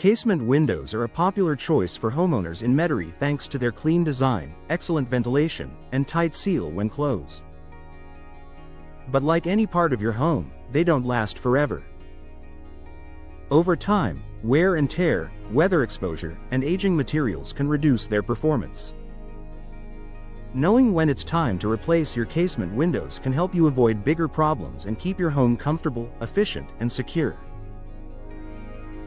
Casement windows are a popular choice for homeowners in Metairie thanks to their clean design, excellent ventilation, and tight seal when closed. But like any part of your home, they don't last forever. Over time, wear and tear, weather exposure, and aging materials can reduce their performance. Knowing when it's time to replace your casement windows can help you avoid bigger problems and keep your home comfortable, efficient, and secure.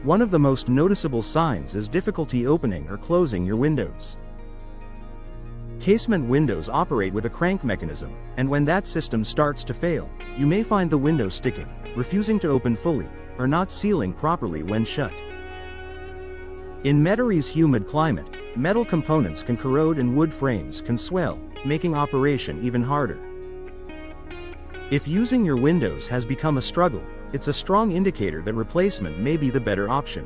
One of the most noticeable signs is difficulty opening or closing your windows. Casement windows operate with a crank mechanism, and when that system starts to fail, you may find the window sticking, refusing to open fully, or not sealing properly when shut. In Metairie's humid climate, metal components can corrode and wood frames can swell, making operation even harder. If using your windows has become a struggle, it's a strong indicator that replacement may be the better option.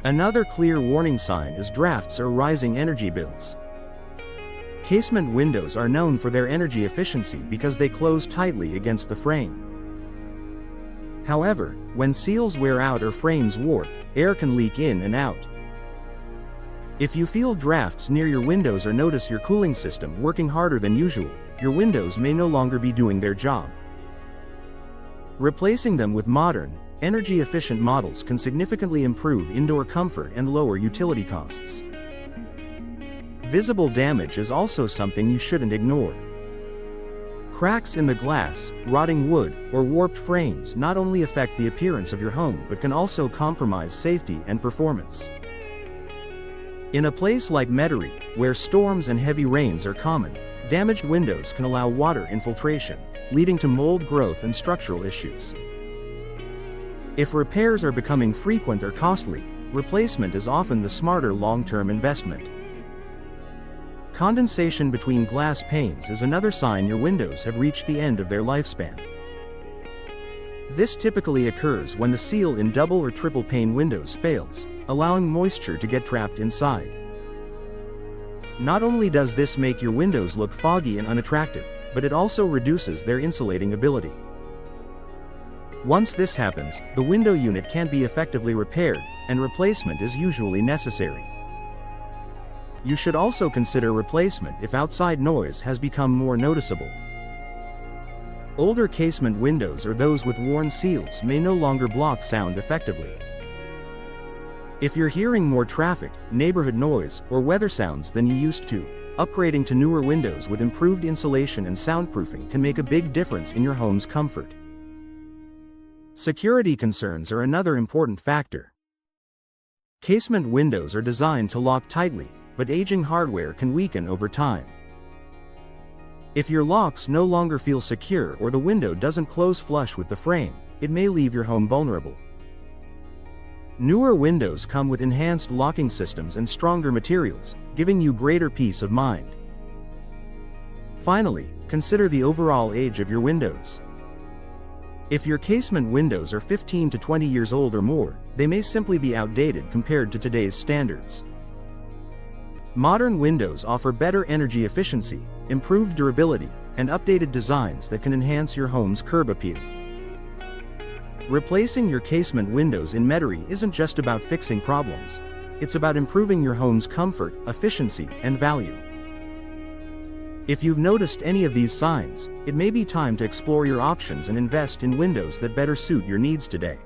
Another clear warning sign is drafts or rising energy bills. Casement windows are known for their energy efficiency because they close tightly against the frame. However, when seals wear out or frames warp, air can leak in and out. If you feel drafts near your windows or notice your cooling system working harder than usual, your windows may no longer be doing their job. Replacing them with modern, energy-efficient models can significantly improve indoor comfort and lower utility costs. Visible damage is also something you shouldn't ignore. Cracks in the glass, rotting wood, or warped frames not only affect the appearance of your home but can also compromise safety and performance. In a place like Metairie, where storms and heavy rains are common, damaged windows can allow water infiltration, leading to mold growth and structural issues. If repairs are becoming frequent or costly, replacement is often the smarter long-term investment. Condensation between glass panes is another sign your windows have reached the end of their lifespan. This typically occurs when the seal in double or triple pane windows fails, allowing moisture to get trapped inside. Not only does this make your windows look foggy and unattractive, but it also reduces their insulating ability. Once this happens, the window unit can't be effectively repaired, and replacement is usually necessary. You should also consider replacement if outside noise has become more noticeable. Older casement windows or those with worn seals may no longer block sound effectively. If you're hearing more traffic, neighborhood noise, or weather sounds than you used to, upgrading to newer windows with improved insulation and soundproofing can make a big difference in your home's comfort. Security concerns are another important factor. Casement windows are designed to lock tightly, but aging hardware can weaken over time. If your locks no longer feel secure or the window doesn't close flush with the frame, it may leave your home vulnerable. Newer windows come with enhanced locking systems and stronger materials, giving you greater peace of mind. Finally, consider the overall age of your windows. If your casement windows are 15 to 20 years old or more, they may simply be outdated compared to today's standards. Modern windows offer better energy efficiency, improved durability, and updated designs that can enhance your home's curb appeal. Replacing your casement windows in Metairie isn't just about fixing problems. It's about improving your home's comfort, efficiency, and value. If you've noticed any of these signs, it may be time to explore your options and invest in windows that better suit your needs today.